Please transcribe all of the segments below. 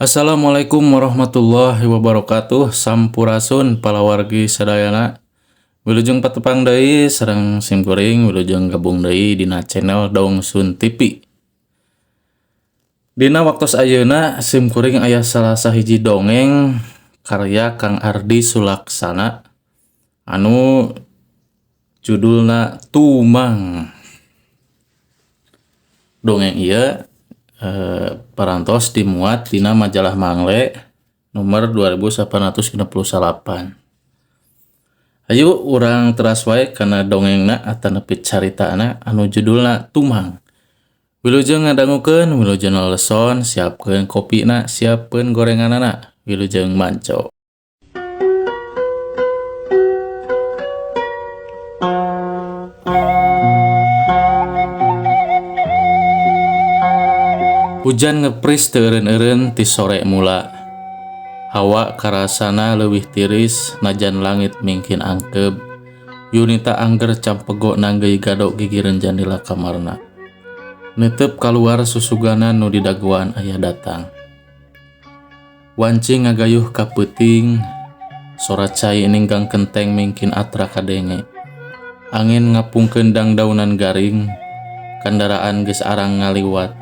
Assalamualaikum warahmatullahi wabarakatuh. Sampurasun palawargi sadayana. Wilujeng patepang deui sareng simkuring wilujeng gabung deui dina channel Dongsun TV. Dina waktos ayeuna simkuring aya salah sahiji dongeng karya Kang Ardi Sulaksana anu judulna Tumang. Dongeng ieu parantos dimuat dina majalah Mangle nomor 2868. Ayo urang teras wae kana dongengna atanepi caritana anu judulna Tumang. Wilujeng ngadangukeun, wilujeng leson, siapkeun kopina, siapkeun gorenganana, wilujeng manco. Hujan ngepris teu eureun-eureun ti sore mula. Hawa karasana leuwih tiris najan langit mingkin angkeub. Yunita angger campego nanggeui gado gigireun jandela kamarna. Neuteup kaluar susuganan nu di daguan aya datang. Wanci ngagayuh ka peuting, sora cai ninggang kenteng mingkin atra kadenge. Angin ngapungkeun dangdaunan garing, kendaraan geus arang ngaliwat.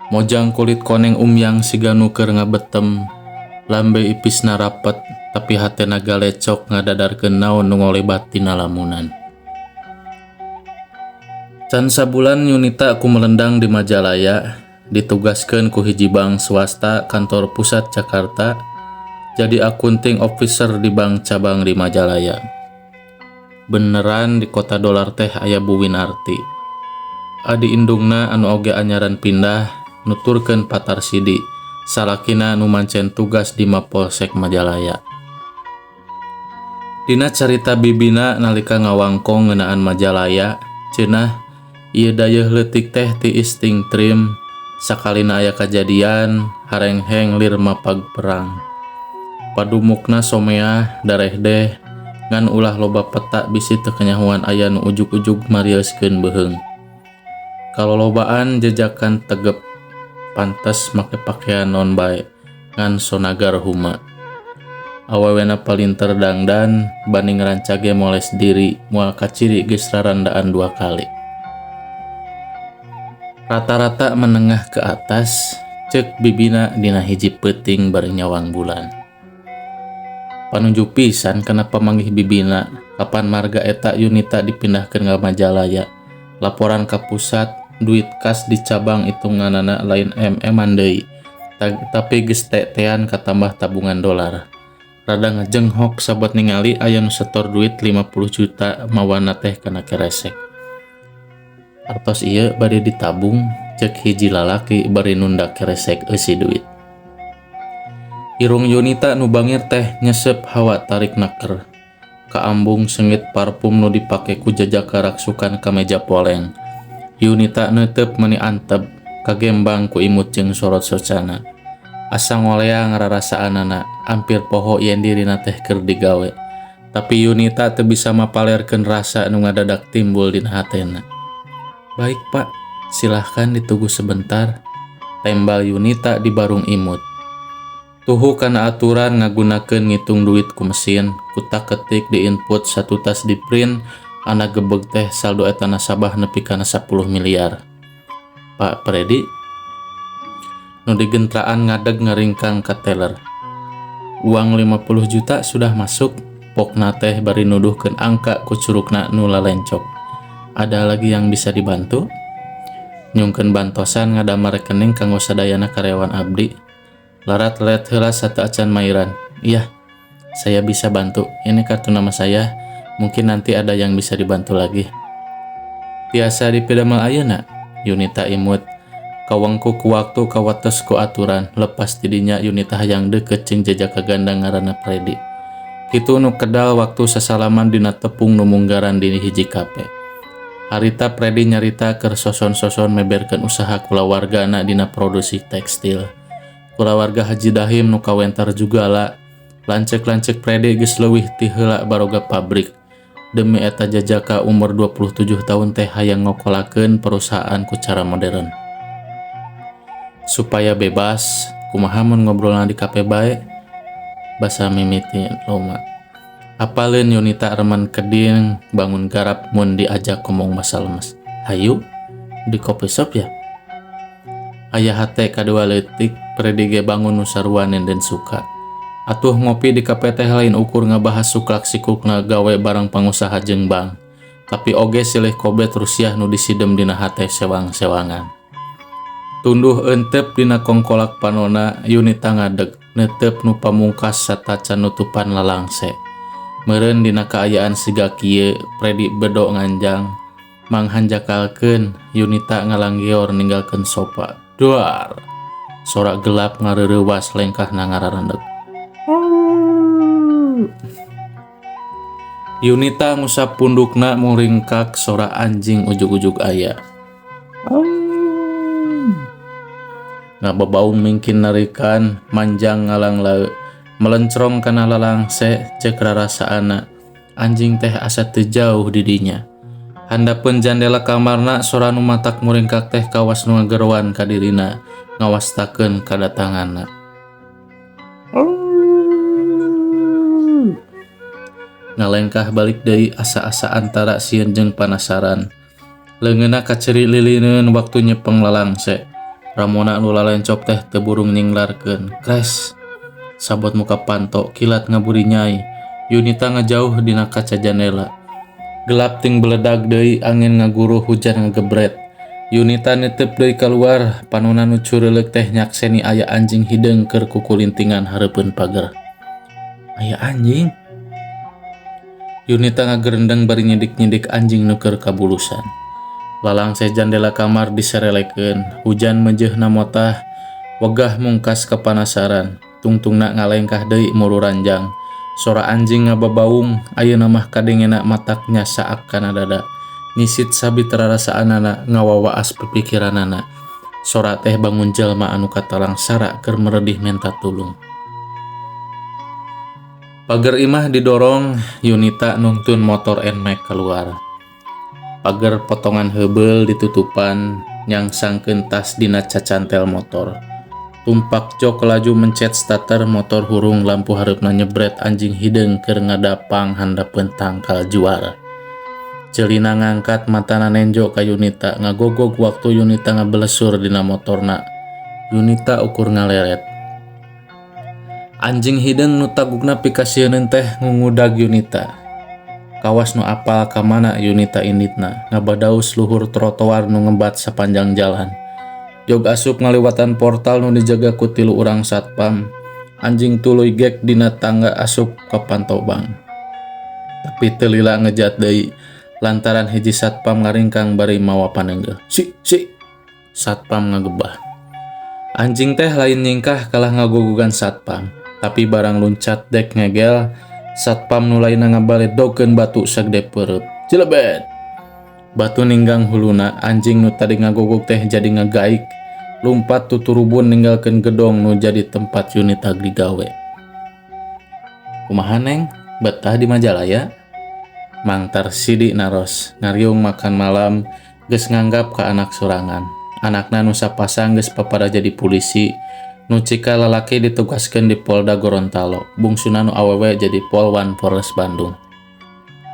Mojang kulit koneng umyang siga nu keur ngabetem, lambe ipisna rapet tapi hatena galecok ngadadarkeun naon nu ngolebat tina lamunan. Can sabulan Yunita kumelendang di Majalaya, ditugaskeun ku hiji bank swasta kantor pusat Jakarta jadi accounting officer di bank cabang di Majalaya. Beneran di kota dolar teh aya Bu Winarti. Adi indungna anu oge anyaran pindah nuturkeun Patar Sidi, salakina nu mancen tugas di Mapolsek Majalaya. Dina carita bibina nalika ngawangkong ngeunaan Majalaya, ceunah ieu dayeuh leutik teh tiis ting trim, sakalina aya kajadian harengheng lir mapag perang. Padumukna someah darehdeh ngan ulah loba peta bisi teu kanyahoan aya nu ujug-ujug marieuskeun beuheung. Kalolobaan jejakan tegep pantes make pakaian non bae ngan sonagar huma. Awewena palinter dangdan banding rancage moles diri moal kaciri geus rarandaan 2 kali. Rata-rata menengah ke atas, ceuk bibina dina hiji peuting bari nyawang bulan. Panuju pisan kana pamanggih bibina kapan marga eta Yunita dipindahkeun ka Majalaya. Laporan ka pusat, duit kas di cabang hitunganana lain MM-an deui, tapi geus tetean katambah tabungan dolar. Rada ngajenghok sabot ningali aya nu setor duit 50 juta mawana teh kana keresek. Artos ieu bade ditabung, ceuk hiji lalaki bari nunda keresek eusi duit. Irung Yunita nu bangir teh nyesep hawa tarik naker. Kaambung sengit parfum nu dipake ku jajaka raksukan ka meja poleng. Yunita neuteup meuni antep, kagembang ku imut jeung sorot socana. Asa ngoleang rarasaanana, ampir poho yen dirina teh keur digawe. Tapi Yunita teu bisa mapalerkeun rasa nu ngadadak timbul dina hatena. "Baik Pak, silahkan ditunggu sebentar," tembal Yunita di barung imut. Tuhu kana aturan ngagunakeun ngitung duit ku mesin, kutak ketik di input satu tas di print, ana gebeg teh saldo eta nasabah nepi kana 10 miliar. "Pak Predi?" Nu digentraan ngadeg ngaringkang ka teller. "Uang 50 juta sudah masuk," pokna teh bari nuduhkeun angka ku curugna nu lalencok. "Ada lagi yang bisa dibantu?" Nyungkeun bantosan ngadamar rekening kanggo sadayana karyawan abdi. Larat lelet heula satu acan mairan. "Iya, saya bisa bantu. Ini kartu nama saya. Mungkin nanti ada yang bisa dibantu lagi." "Tiasa dipidamel ayeuna?" Yunita imut. Kawengku ku waktu kawates ku aturan. Lepas tidinya Yunita hayang deukeut jeung jajaka ganda ngaranna Predi. Kitu nu kedal waktu sasalaman dina tepung nu munggaran di hiji kape. Harita Predi nyarita keur soson-soson meberkeun usaha kulawargana dina produksi tekstil. Kulawarga Haji Dahim nu kawentar jugala. Lancek-lancek Predi geus leuwih ti heula baroga pabrik. Demi eta jajaka umur 27 tahun teh hayang ngokolakeun perusahaan ku cara modern. Supaya bebas, kumaha mun ngobrolna di kafe bae, basa mimiti loma. Apaleun Yunita remen keding bangun garap mun diajak ngomong masa lemes. Hayu di kopi shop ya. Aya hate kadua leutik predige bangun nu saruan dan suka. Atuh ngopi di kafe teh lain ukur ngabahas suklak sikukna gawe barang pangusaha jeung bank. Tapi oge silih kobet Rusiah nu disidem dina hate sewang-sewangan. Tunduh entep dina kongkolak panona, Yunita ngadeg netep nu pamungkas sataca nutupan lalangse. Meureun dina kaayaan siga kieu predi bedo nganjang manghanjakalkeun Yunita ngalanggior ninggalkeun sofa. Duar. Sorak gelap ngareurewas lengkahna ngararendeuk. Yunita ngusap pundukna muringkak sora anjing ujug-ujug aya. Ngababaung mingkin narikan manjang ngalang lau melencrong kana lalangse cek rarasaana. Anjing teh asa teu jauh di dinya. Handapeun jandela kamarna sora nu matak muringkak teh kawas nu ngagerowan ka dirina ngawastakeun kadatanganna. Ngalengkah balik deui asa-asa antara sieun jeung panasaran. Leungeunna kaceri lilineun waktu nyepeng lalangse. Ramona nu lalencop teh teu burung nyinglarkeun. Kres. Sabot muka panto kilat ngaburi nyai. Yunita ngajauh dina kaca jendela. Gelap ting beledag deui angin ngaguruh hujan ngagebret. Yunita netep deui kaluar panonna nu cureleuk teh nyakseni aya anjing hideung keur kukulintingan hareupeun pager. Aya anjing. Yunita ngagerendeng bari nyidik-nyidik anjing nu keur kabulusan. Lalangse jandela kamar diserelekeun, hujan menjeunna motah, wegah mungkas kepanasaran. Tungtungna ngalengkah deui muru ranjang. Sora anjing ngababaung, ayeuna mah kadengena mataknya saak kana dada. Nisit sabit rarasaanana ngawawaas pipikiranana. Sora teh bangun jelma anu katalang sara keur meredih menta tulung. Pager imah didorong, Yunita nuntun motor NMAX keluar. Pager potongan heubeul ditutupan, nyangsangkeun tas dina cacantel motor. Tumpak jok laju mencet starter motor hurung lampu hareupna nyebret anjing hideung keur ngadapang handapeun tangkal juara. Celina ngangkat matana nenjo ka Yunita ngagogog waktu Yunita ngabelesur dina motorna. Yunita ukur ngaleret. Anjing hideung nu tagugna pikasieun teh ngungudag Yunita. Kawas nu apal ka mana Yunita inditna, ngabadaus luhur trotoar nu ngembat sapanjang jalan. Jog asup ngaliwatan portal nu dijaga ku 3 urang satpam. Anjing tuluy gek dina tangga asup ka pantau bank. Tapi teu lila ngejat deui lantaran hiji satpam ngaringkang bari mawa paneunggeuh. Si. Satpam ngagebah. Anjing teh lain nyingkah kalah ngagogogan satpam. Tapi barang luncat dek ngegel, satpam nu lainna ngabaledogkeun batu sagede peureut. Jelebet. Batu ninggang huluna, anjing nu tadi ngagogog teh jadi ngagaik, lumpat tuturubun ninggalkeun gedong nu jadi tempat Yunita digawe. Kumaha Neng? Betah di Majalaya? Mang Tarsidi naros, ngariung makan malam, geus nganggap ka anak sorangan. Anakna nu sapasang geus papada jadi polisi, nu cika lalaki ditugaskeun di Polda Gorontalo, bungsuna nu awewe jadi Polwan Polres Bandung.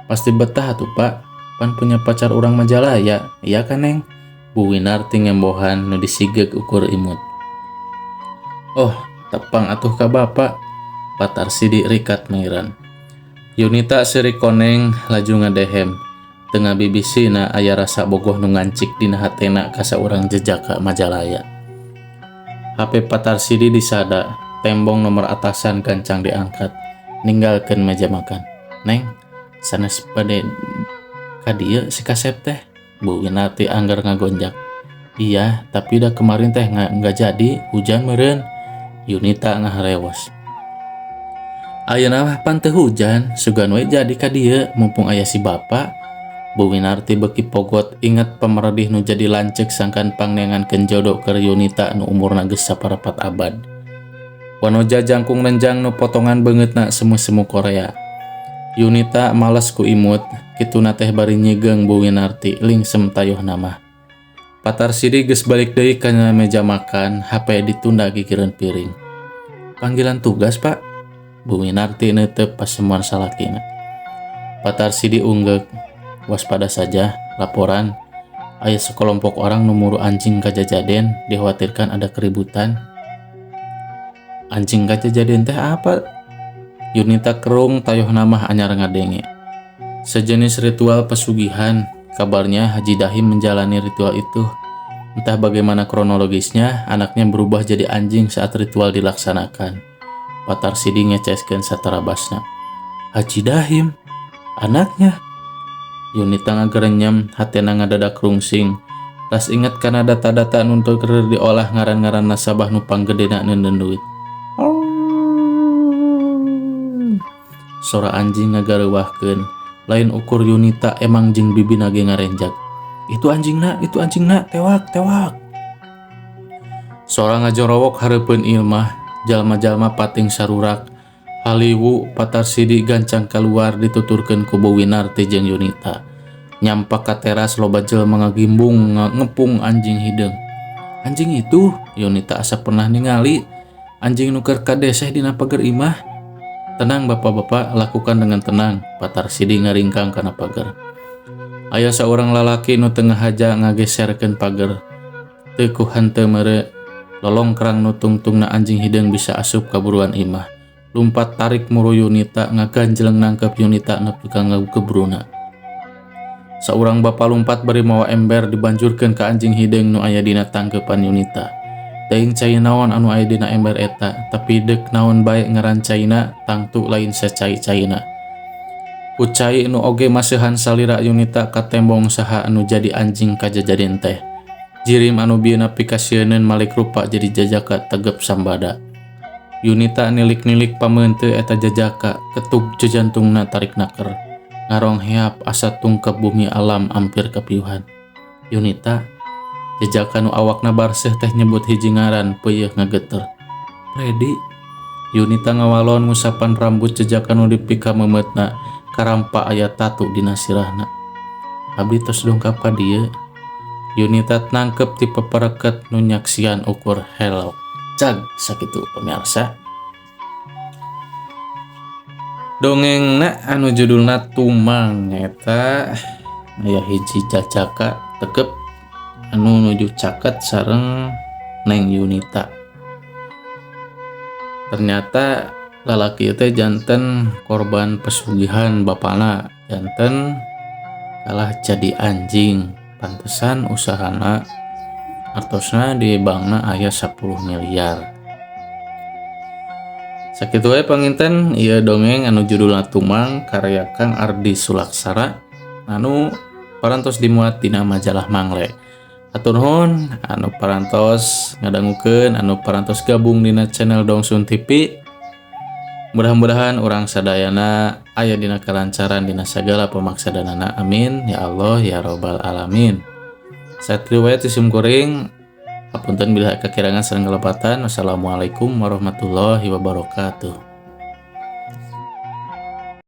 Pasti betah atuh Pak, pan punya pacar urang Majalaya, iya kan Neng? Bu Winarti ngembohan nu disigeg ukur imut. Oh, tepang atuh ka Bapak, Pak Tarsidi rikat mengiran. Yunita seurik koneng laju ngadehem. Tengah bibisina aya rasa bogoh nu ngancik dina hatena ka saurang jejaka Majalaya. HP Pak Tarsidi disada, tembong nomor atasan gancang diangkat, ninggalkeun meja makan. Neng, sanes bade ka dieu si kasep teh? Bu Winarti anggar ngagonjak. Iya, tapi dah kemarin teh nggak jadi, hujan meureun. Yunita ngaharewos. Ayeuna mah pan teu hujan, sugan we jadi ka dieu mumpung aya si Bapak. Bu Winarti beuki pogot inget pameredih nu jadi lanceuk sangkan pangnengankeun jodoh keur Yunita nu umurna geus saparapat abad. Wanoja jangkung renjang nu potongan beungeutna semu-semu Korea. Yunita males ku imut, kituna teh bari nyigeung Bu Winarti lingsem tayuhna mah. Patarsidi geus balik deui ka meja makan, HP ditunda gigireun piring. Panggilan tugas, Pak. Bu Winarti neuteup pasemuan salakina. Patarsidi unggek, waspada saja, laporan. Aya sekelompok orang numuru anjing kajajaden, dikhawatirkan ada keributan. Anjing kajajaden teh apa? Yunita kerung tayuh namah anyar ngadenge. Sejenis ritual pesugihan, kabarnya Haji Dahim menjalani ritual itu. Entah bagaimana kronologisnya, anaknya berubah jadi anjing saat ritual dilaksanakan. Patarsidi ngeceskeun satarabasna. Haji Dahim, anaknya? Yunita ngagerenyem, hatena ngadadak rungsing. Tas inget kana data-data anu teu keur diolah ngaran-ngaran nasabah nu panggedena neundeun duit. Sora anjing ngagareuwahkeun. Lain ukur Yunita emang jeung bibina ge ngarenjak. Itu anjingna, tewak. Sora ngajorowok hareupeun ilmah, jalma-jalma pating sarurak. Haliwu Patarsidi gancang keluar dituturkeun ku Bu Winarti jeung Yunita. Nyampak ka teras loba jelema ngagimbung ngepung anjing hideung. Anjing itu Yunita asa pernah ningali. Anjing nu keur kadeseh dina pager imah. Tenang bapak-bapak, lakukan dengan tenang. Patarsidi ngaringkang kana pager. Aya saurang lalaki nu tengah haja ngageserkeun pager. Teu ku henteu meureu, lolongkrang nu tungtungna anjing hideung bisa asup ka buruan imah. Lumpat tarik muru Yunita ngaganjeleng nangkep Yunita nepi ka ngagebruna. Saurang bapa lumpat bari mawa ember dibanjurkeun ka anjing hideung nu aya dina tangkepan Yunita. Daing cai naon anu aya dina ember eta, tapi deuk naon bae ngaran caina tangtu lain secai-caina. Ku cai nu oge maseuhan salira Yunita ka tembong saha anu jadi anjing kajajaden teh. Jirim anu bieuna pikasieun malik rupa jadi jajaka tegep sambada. Yunita nilik-nilik pameunteun eta jajaka, ketug jejantungna tarik naker. Ngarong heap asa tungkep bumi alam ampir kepiuhan. Yunita, jajaka nu awakna barseuh teh nyebut hiji ngaran peuyeeh ngageter. Redi. Yunita ngawalon ngusapan rambut jajaka nu dipika memetna, karampa aya tatu dina sirahna. Abdi tos dongkap ka dieu. Yunita nangkep ti papareket nu nyaksian ukur hello. Cag sakitu pemirsa. Dongengna anu judulna Tumang eta aya hiji jajaka tegep anu nuju caket sareng Neng Yunita. Ternyata lalaki teh janten korban pesugihan bapana, janten kalah jadi anjing. Pantesan usahana artosna di bankna aya 10 miliar. Sakitu wae panginten ieu dongeng anu judulna Tumang karya Kang Ardi Sulaksara anu parantos dimuat dina majalah Mangle. Hatur nuhun anu parantos ngadangukeun, anu parantos gabung dina channel Dongsun TV. Mudah-mudahan urang sadayana aya dina kalancaran dina sagala pamaksadanana. Amin ya Allah ya Rabbal alamin. Satrio wae tisum kuring. Hapunten bila kakirangan sareng kalepatan. Wassalamualaikum warahmatullahi wabarakatuh.